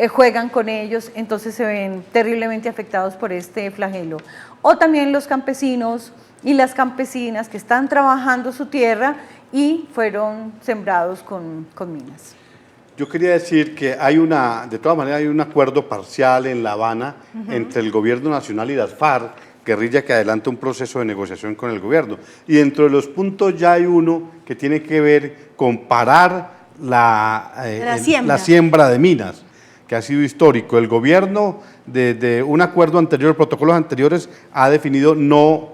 juegan con ellos, entonces se ven terriblemente afectados por este flagelo. O también los campesinos y las campesinas que están trabajando su tierra y fueron sembrados con minas. Yo quería decir que de todas maneras hay un acuerdo parcial en La Habana entre el gobierno nacional y las FARC, guerrilla que adelanta un proceso de negociación con el gobierno. Y dentro de los puntos ya hay uno que tiene que ver con parar la siembra de minas, que ha sido histórico. El gobierno, desde un acuerdo anterior, protocolos anteriores, ha definido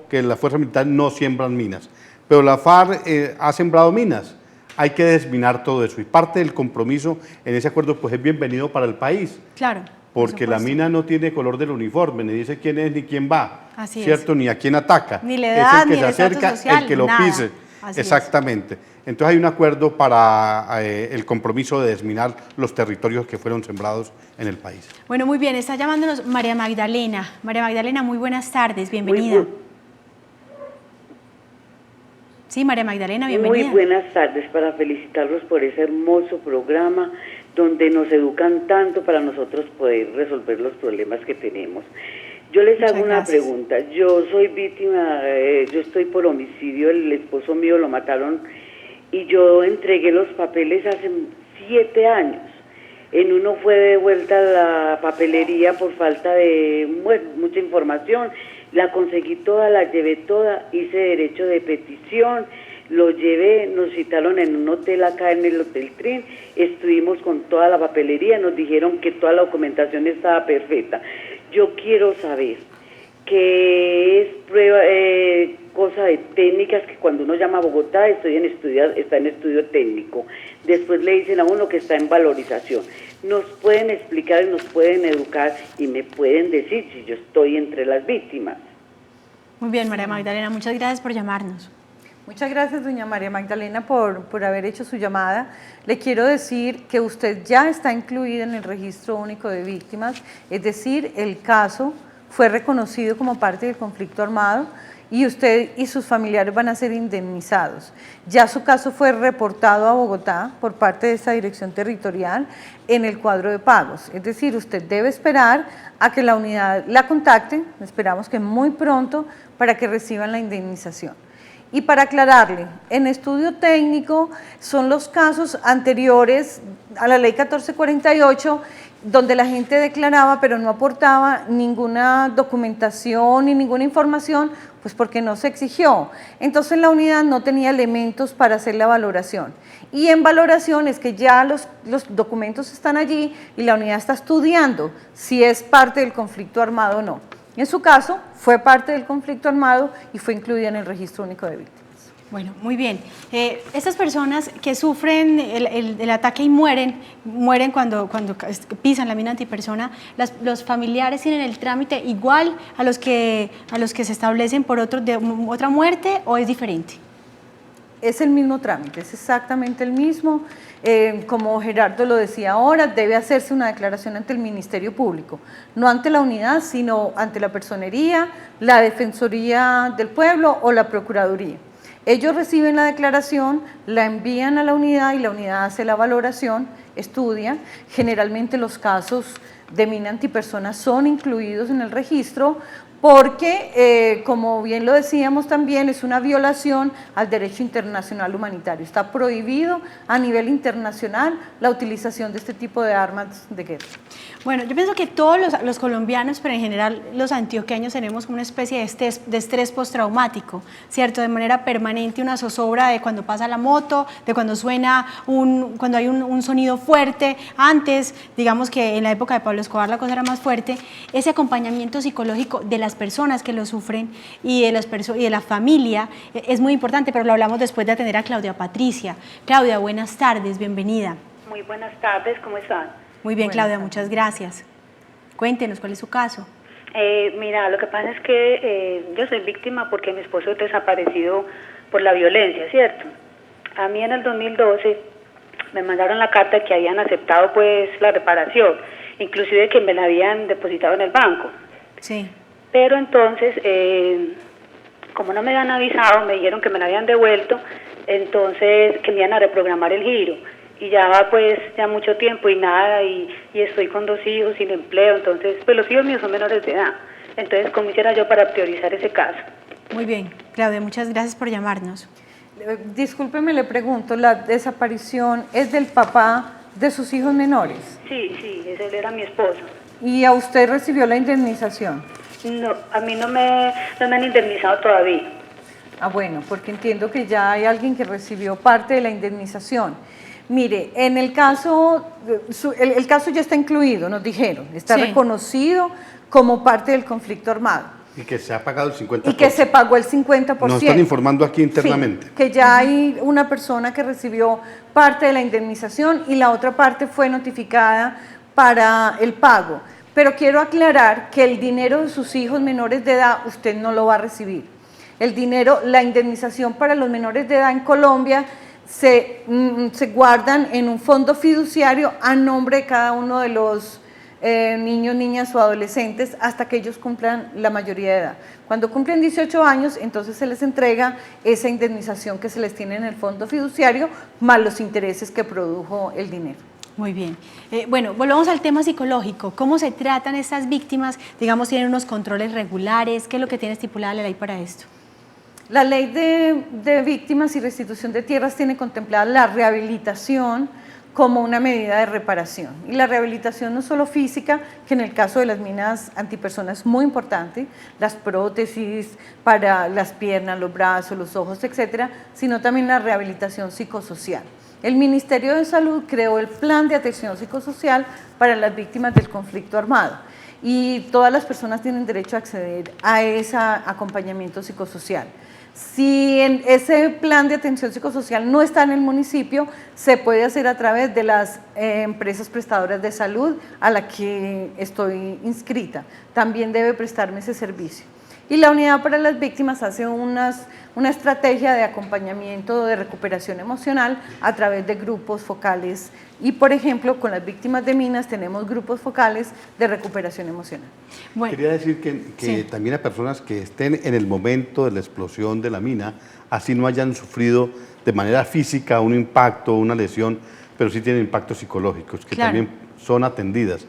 que las fuerzas militares no siembran minas. Pero la FARC ha sembrado minas. Hay que desminar todo eso. Y parte del compromiso en ese acuerdo pues es bienvenido para el país. Claro. Porque la mina no tiene color del uniforme, ni dice quién es ni quién va, Así ¿cierto? es. Ni a quién ataca. Ni la edad, es el que ni se el estatus acerca, social, el que lo nada. pise. Así Exactamente. Entonces hay un acuerdo para el compromiso de desminar los territorios que fueron sembrados en el país. Bueno, muy bien. Está llamándonos María Magdalena. María Magdalena, muy buenas tardes. Bienvenida. Sí, María Magdalena, bienvenida. Muy buenas tardes, para felicitarlos por ese hermoso programa donde nos educan tanto para nosotros poder resolver los problemas que tenemos. Yo les hago una pregunta. Yo soy víctima, yo estoy por homicidio, el esposo mío lo mataron y yo entregué los papeles hace 7 años. En uno fue devuelta la papelería por falta de mucha información. La conseguí toda, la llevé toda, hice derecho de petición, lo llevé, nos citaron en un hotel acá en el Hotel Trin, estuvimos con toda la papelería, nos dijeron que toda la documentación estaba perfecta. Yo quiero saber qué es prueba, cosa de técnicas, que cuando uno llama a Bogotá está en estudio técnico, después le dicen a uno que está en valorización. Nos pueden explicar y nos pueden educar y me pueden decir si yo estoy entre las víctimas. Muy bien, María Magdalena, muchas gracias por llamarnos. Muchas gracias, doña María Magdalena, por haber hecho su llamada. Le quiero decir que usted ya está incluida en el Registro Único de Víctimas, es decir, el caso fue reconocido como parte del conflicto armado y usted y sus familiares van a ser indemnizados. Ya su caso fue reportado a Bogotá por parte de esta dirección territorial en el cuadro de pagos. Es decir, usted debe esperar a que la unidad la contacte, esperamos que muy pronto, para que reciban la indemnización. Y para aclararle, en estudio técnico son los casos anteriores a la ley 1448, donde la gente declaraba pero no aportaba ninguna documentación ni ninguna información, pues porque no se exigió. Entonces la unidad no tenía elementos para hacer la valoración. Y en valoración es que ya los documentos están allí y la unidad está estudiando si es parte del conflicto armado o no. En su caso, fue parte del conflicto armado y fue incluida en el Registro Único de Víctimas. Bueno, muy bien. Estas personas que sufren el ataque y mueren cuando pisan la mina antipersona, los familiares tienen el trámite igual a los que se establecen por otra muerte, ¿o es diferente? Es el mismo trámite, es exactamente el mismo. Como Gerardo lo decía ahora, debe hacerse una declaración ante el Ministerio Público, no ante la unidad, sino ante la Personería, la Defensoría del Pueblo o la Procuraduría. Ellos reciben la declaración, la envían a la unidad y la unidad hace la valoración, estudia. Generalmente los casos de mina antipersona son incluidos en el registro porque, como bien lo decíamos también, es una violación al derecho internacional humanitario. Está prohibido a nivel internacional la utilización de este tipo de armas de guerra. Bueno, yo pienso que todos los colombianos, pero en general los antioqueños, tenemos una especie de estrés postraumático, ¿cierto? De manera permanente, una zozobra de cuando pasa la moto, de cuando suena cuando hay un sonido fuerte. Antes, digamos que en la época de Pablo Escobar la cosa era más fuerte. Ese acompañamiento psicológico de las personas que lo sufren y de la familia es muy importante, pero lo hablamos después de atender a Claudia Patricia. Claudia, buenas tardes, bienvenida. Muy buenas tardes, ¿cómo están? Muy bien, Claudia, muchas gracias. Cuéntenos, ¿cuál es su caso? Mira, lo que pasa es que yo soy víctima porque mi esposo es desaparecido por la violencia, ¿cierto? A mí en el 2012 me mandaron la carta que habían aceptado pues la reparación, inclusive que me la habían depositado en el banco. Sí. Pero entonces, como no me habían avisado, me dijeron que me la habían devuelto, entonces que me iban a reprogramar el giro. y ya va pues ya mucho tiempo y nada, y estoy con 2 hijos sin empleo, entonces pues los hijos míos son menores de edad, entonces ¿cómo hiciera yo para priorizar ese caso? Muy bien, Claudia, muchas gracias por llamarnos. Discúlpeme, le pregunto, ¿la desaparición es del papá de sus hijos menores? Sí, ese era mi esposo. ¿Y a usted recibió la indemnización? No, a mí no me han indemnizado todavía. Ah, bueno, porque entiendo que ya hay alguien que recibió parte de la indemnización. Mire, en el caso, el caso ya está incluido, nos dijeron, está reconocido como parte del conflicto armado. Y que se ha pagado el 50%. Y que se pagó el 50%. Nos están informando aquí internamente. Sí, que ya hay una persona que recibió parte de la indemnización y la otra parte fue notificada para el pago. Pero quiero aclarar que el dinero de sus hijos menores de edad usted no lo va a recibir. El dinero, la indemnización para los menores de edad en Colombia se guardan en un fondo fiduciario a nombre de cada uno de los niños, niñas o adolescentes hasta que ellos cumplan la mayoría de edad. Cuando cumplen 18 años, entonces se les entrega esa indemnización que se les tiene en el fondo fiduciario, más los intereses que produjo el dinero. Muy bien. Bueno, volvamos al tema psicológico. ¿Cómo se tratan estas víctimas? Digamos, ¿tienen unos controles regulares? ¿Qué es lo que tiene estipulada la ley para esto? La ley de víctimas y restitución de tierras tiene contemplada la rehabilitación como una medida de reparación. Y la rehabilitación no solo física, que en el caso de las minas antipersonas es muy importante, las prótesis para las piernas, los brazos, los ojos, etcétera, sino también la rehabilitación psicosocial. El Ministerio de Salud creó el Plan de Atención Psicosocial para las víctimas del conflicto armado y todas las personas tienen derecho a acceder a ese acompañamiento psicosocial. Si ese plan de atención psicosocial no está en el municipio, se puede hacer a través de las empresas prestadoras de salud a la que estoy inscrita. También debe prestarme ese servicio. Y la Unidad para las Víctimas hace una estrategia de acompañamiento de recuperación emocional a través de grupos focales. Y, por ejemplo, con las víctimas de minas tenemos grupos focales de recuperación emocional. Bueno, quería decir que también a personas que estén en el momento de la explosión de la mina, así no hayan sufrido de manera física un impacto, una lesión, pero sí tienen impactos psicológicos, que también son atendidas.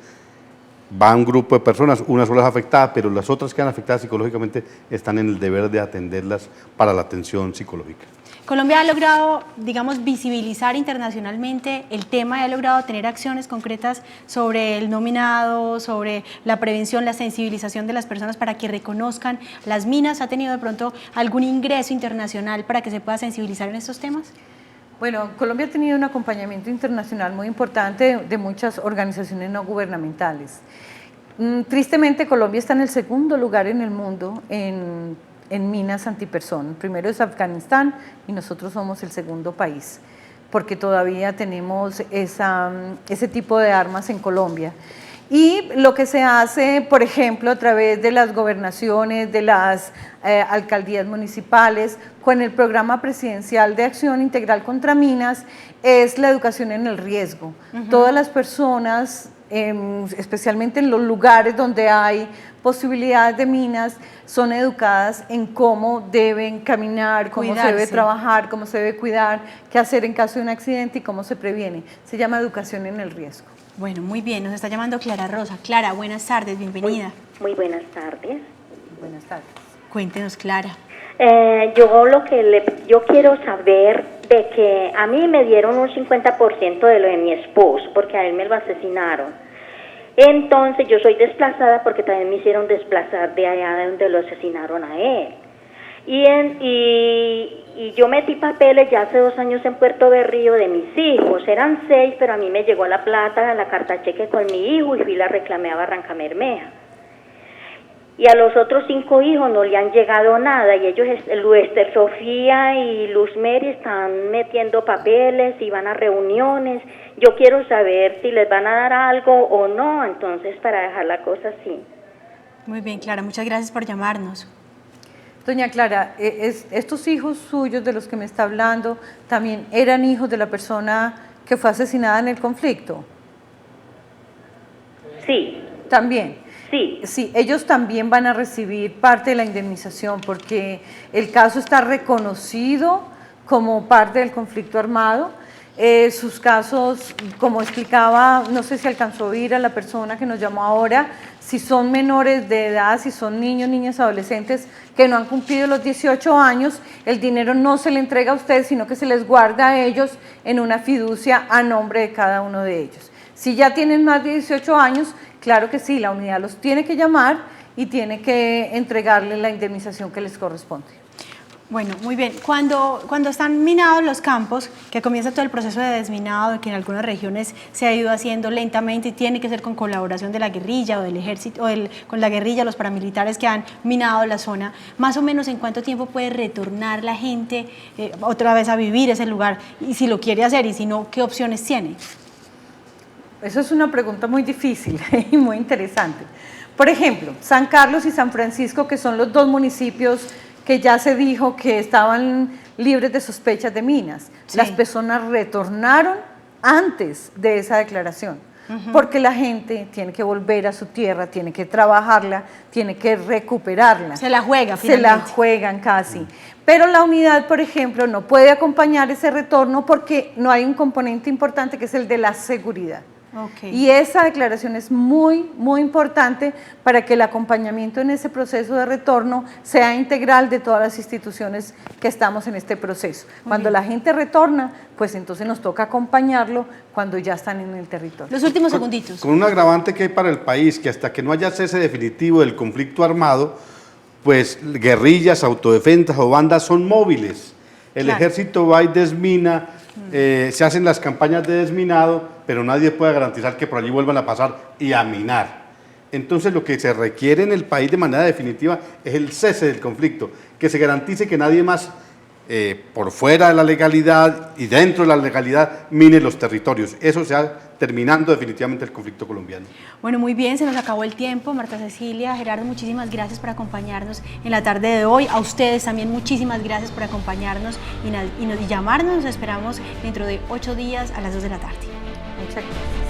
Va un grupo de personas, una sola es afectada, pero las otras que han afectadas psicológicamente están en el deber de atenderlas para la atención psicológica. Colombia ha logrado, digamos, visibilizar internacionalmente el tema y ha logrado tener acciones concretas sobre el nominado, sobre la prevención, la sensibilización de las personas para que reconozcan las minas. ¿Ha tenido de pronto algún ingreso internacional para que se pueda sensibilizar en estos temas? Bueno, Colombia ha tenido un acompañamiento internacional muy importante de muchas organizaciones no gubernamentales. Tristemente, Colombia está en el segundo lugar en el mundo en minas antipersona. El primero es Afganistán y nosotros somos el segundo país, porque todavía tenemos ese tipo de armas en Colombia. Y lo que se hace, por ejemplo, a través de las gobernaciones, de las alcaldías municipales, con el programa presidencial de acción integral contra minas, es la educación en el riesgo. Todas las personas, especialmente en los lugares donde hay posibilidades de minas, son educadas en cómo deben caminar, cómo se debe trabajar, cómo se debe cuidar, qué hacer en caso de un accidente y cómo se previene. Se llama educación en el riesgo. Bueno, muy bien, nos está llamando Clara Rosa. Clara, buenas tardes, bienvenida. Muy buenas tardes. Buenas tardes. Cuéntenos, Clara. Yo quiero saber de que a mí me dieron un 50% de lo de mi esposo, porque a él me lo asesinaron. Entonces yo soy desplazada porque también me hicieron desplazar de allá de donde lo asesinaron a él. Y yo metí papeles ya hace 2 años en Puerto Berrío de mis hijos, eran 6, pero a mí me llegó la plata, la carta cheque con mi hijo y fui y la reclamé a Barranca Bermeja. Y a los otros 5 hijos no le han llegado nada y ellos, Luester Sofía y Luz Mary, están metiendo papeles y van a reuniones. Yo quiero saber si les van a dar algo o no, entonces para dejar la cosa así. Muy bien, Clara, muchas gracias por llamarnos. Doña Clara, estos hijos suyos de los que me está hablando también eran hijos de la persona que fue asesinada en el conflicto. Sí. También. Sí. Sí, ellos también van a recibir parte de la indemnización porque el caso está reconocido como parte del conflicto armado sus casos, como explicaba, no sé si alcanzó a oír a la persona que nos llamó ahora, si son menores de edad, si son niños, niñas, adolescentes que no han cumplido los 18 años, el dinero no se le entrega a ustedes, sino que se les guarda a ellos en una fiducia a nombre de cada uno de ellos. Si ya tienen más de 18 años, claro que sí, la unidad los tiene que llamar y tiene que entregarle la indemnización que les corresponde. Bueno, muy bien. Cuando están minados los campos, que comienza todo el proceso de desminado, que en algunas regiones se ha ido haciendo lentamente y tiene que ser con colaboración de la guerrilla o del ejército, con la guerrilla, los paramilitares que han minado la zona, más o menos ¿en cuánto tiempo puede retornar la gente otra vez a vivir ese lugar? Y si lo quiere hacer y si no, ¿qué opciones tiene? Eso es una pregunta muy difícil y muy interesante. Por ejemplo, San Carlos y San Francisco, que son los dos municipios que ya se dijo que estaban libres de sospechas de minas. Sí. Las personas retornaron antes de esa declaración, porque la gente tiene que volver a su tierra, tiene que trabajarla, tiene que recuperarla. Se la juega finalmente. Se la juegan casi. Pero la unidad, por ejemplo, no puede acompañar ese retorno porque no hay un componente importante que es el de la seguridad. Okay. Y esa declaración es muy, muy importante para que el acompañamiento en ese proceso de retorno sea integral de todas las instituciones que estamos en este proceso. Cuando la gente retorna, pues entonces nos toca acompañarlo cuando ya están en el territorio. Los últimos segunditos. Con un agravante que hay para el país, que hasta que no haya cese definitivo del conflicto armado, pues guerrillas, autodefensas o bandas son móviles. El ejército va y desmina, se hacen las campañas de desminado, pero nadie puede garantizar que por allí vuelvan a pasar y a minar. Entonces lo que se requiere en el país de manera definitiva es el cese del conflicto, que se garantice que nadie más por fuera de la legalidad y dentro de la legalidad mine los territorios. Eso se ha terminando definitivamente el conflicto colombiano. Bueno, muy bien, se nos acabó el tiempo. Marta Cecilia, Gerardo, muchísimas gracias por acompañarnos en la tarde de hoy. A ustedes también muchísimas gracias por acompañarnos y llamarnos. Nos esperamos dentro de 8 días a las 2 de la tarde. Muchas gracias.